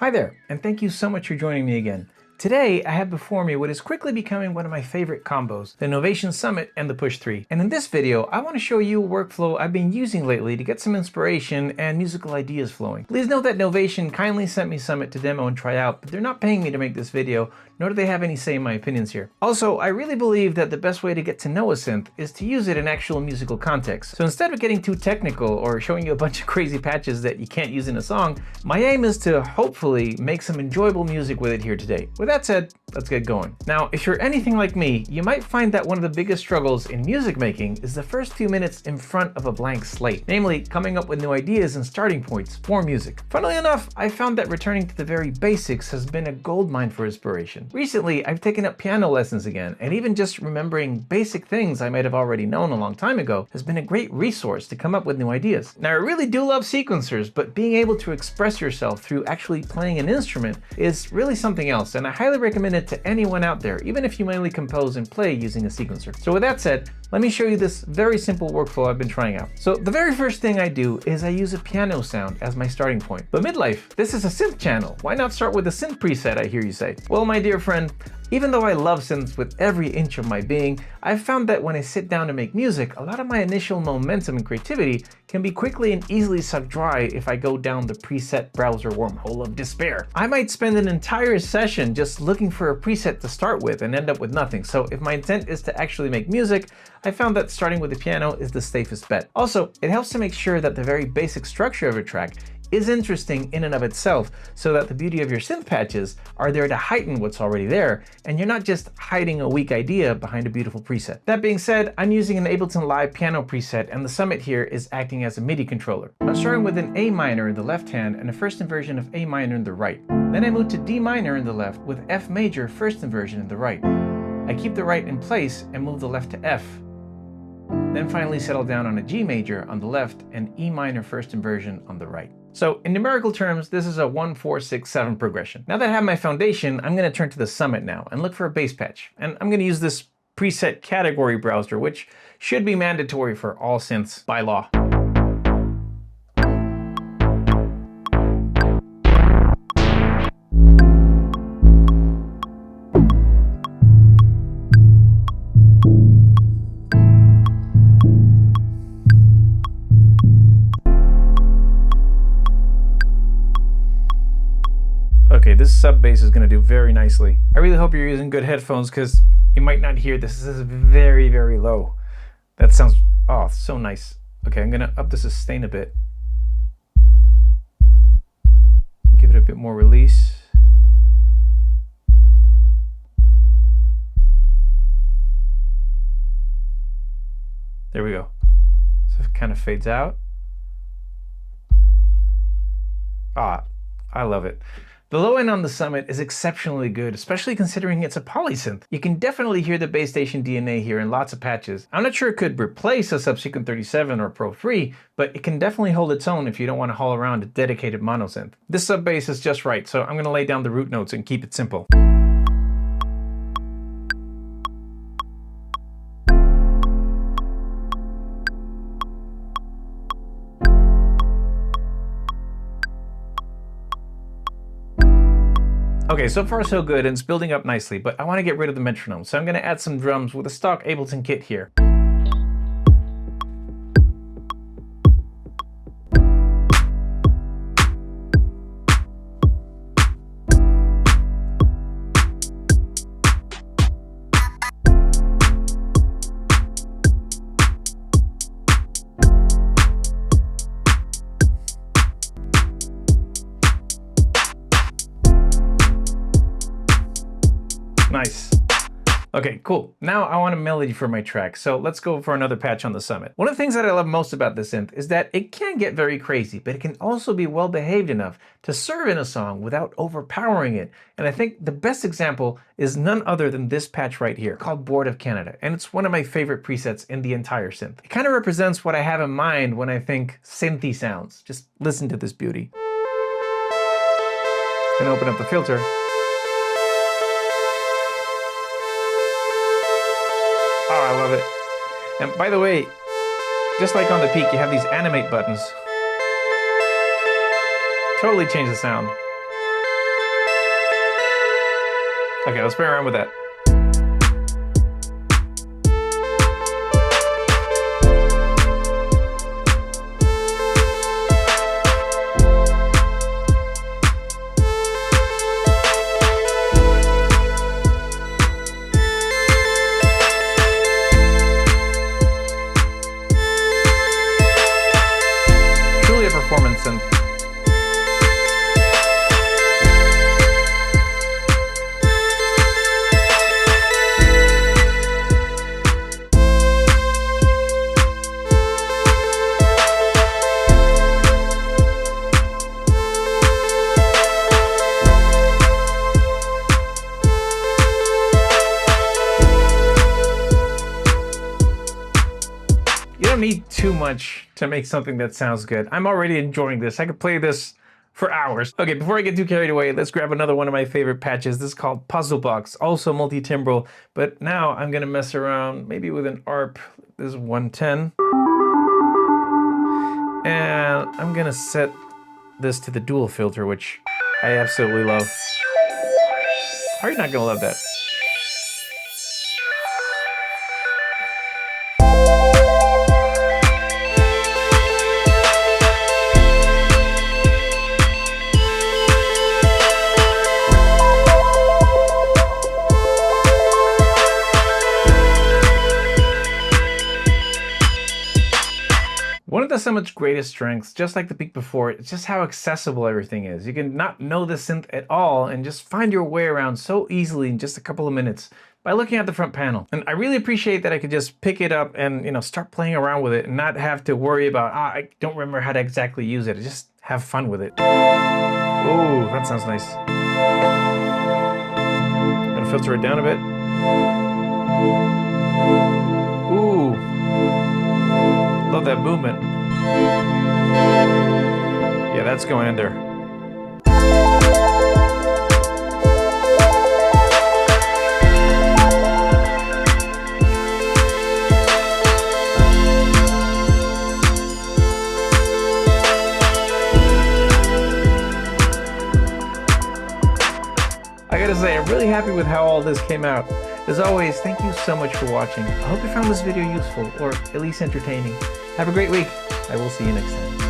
Hi there, and thank you so much for joining me again. Today, I have before me what is quickly becoming one of my favorite combos, the Novation Summit and the Push 3. And in this video, I want to show you a workflow I've been using lately to get some inspiration and musical ideas flowing. Please note that Novation kindly sent me Summit to demo and try out, but they're not paying me to make this video, nor do they have any say in my opinions here. Also, I really believe that the best way to get to know a synth is to use it in actual musical context. So instead of getting too technical or showing you a bunch of crazy patches that you can't use in a song, my aim is to hopefully make some enjoyable music with it here today. With that said, let's get going. Now, if you're anything like me, you might find that one of the biggest struggles in music making is the first few minutes in front of a blank slate, namely coming up with new ideas and starting points for music. Funnily enough, I found that returning to the very basics has been a goldmine for inspiration. Recently, I've taken up piano lessons again, and even just remembering basic things I might have already known a long time ago has been a great resource to come up with new ideas. Now, I really do love sequencers, but being able to express yourself through actually playing an instrument is really something else, and I highly recommend it to anyone out there, even if you mainly compose and play using a sequencer. So with that said, let me show you this very simple workflow I've been trying out. So the very first thing I do is I use a piano sound as my starting point. But midlife, this is a synth channel. Why not start with a synth preset, I hear you say? Well, my dear friend, even though I love synths with every inch of my being, I've found that when I sit down to make music, a lot of my initial momentum and creativity can be quickly and easily sucked dry if I go down the preset browser wormhole of despair. I might spend an entire session just looking for a preset to start with and end up with nothing. So if my intent is to actually make music, I found that starting with the piano is the safest bet. Also, it helps to make sure that the very basic structure of a track is interesting in and of itself, so that the beauty of your synth patches are there to heighten what's already there, and you're not just hiding a weak idea behind a beautiful preset. That being said, I'm using an Ableton Live piano preset, and the Summit here is acting as a MIDI controller. I'm starting with an A minor in the left hand and a first inversion of A minor in the right. Then I move to D minor in the left with F major first inversion in the right. I keep the right in place and move the left to F. Then finally settle down on a G major on the left and E minor first inversion on the right. So in numerical terms, this is a 1, 4, 6, 7 progression. Now that I have my foundation, I'm going to turn to the Summit now and look for a bass patch. And I'm going to use this preset category browser, which should be mandatory for all synths by law. Okay, this sub bass is going to do very nicely. I really hope you're using good headphones because you might not hear this. This is very, very low. That sounds, oh, so nice. Okay, I'm going to up the sustain a bit. Give it a bit more release. There we go. So it kind of fades out. Ah, I love it. The low end on the Summit is exceptionally good, especially considering it's a polysynth. You can definitely hear the bass station DNA here in lots of patches. I'm not sure it could replace a Subsequent 37 or Pro 3, but it can definitely hold its own if you don't want to haul around a dedicated monosynth. This sub bass is just right, so I'm going to lay down the root notes and keep it simple. Okay, so far so good, and it's building up nicely, but I want to get rid of the metronome, so I'm going to add some drums with a stock Ableton kit here. Nice. Okay, cool. Now I want a melody for my track, so let's go for another patch on the Summit. One of the things that I love most about the synth is that it can get very crazy, but it can also be well behaved enough to serve in a song without overpowering it. And I think the best example is none other than this patch right here, called Board of Canada, and it's one of my favorite presets in the entire synth. It kind of represents what I have in mind when I think synthy sounds. Just listen to this beauty. Gonna open up the filter. Oh, I love it. And by the way, just like on the Peak, you have these animate buttons. Totally change the sound. Okay, let's play around with that. Truly a performance synth. You don't need too much to make something that sounds good. I'm already enjoying this. I could play this for hours. Okay, before I get too carried away, let's grab another one of my favorite patches. This is called Puzzle Box, also multi-timbral, but now I'm gonna mess around maybe with an ARP. This is 110. And I'm gonna set this to the dual filter, which I absolutely love. How are you not gonna love that? One of the Summit's greatest strengths, just like the peak before, is just how accessible everything is. You can not know the synth at all and just find your way around so easily in just a couple of minutes by looking at the front panel. And I really appreciate that I could just pick it up and, you know, start playing around with it and not have to worry about, I don't remember how to exactly use it. I just have fun with it. Oh, that sounds nice. I'm gonna filter it down a bit. Ooh. Love that movement. Yeah, that's going in there. I gotta say, I'm really happy with how all this came out. As always, thank you so much for watching. I hope you found this video useful, or at least entertaining. Have a great week. I will see you next time.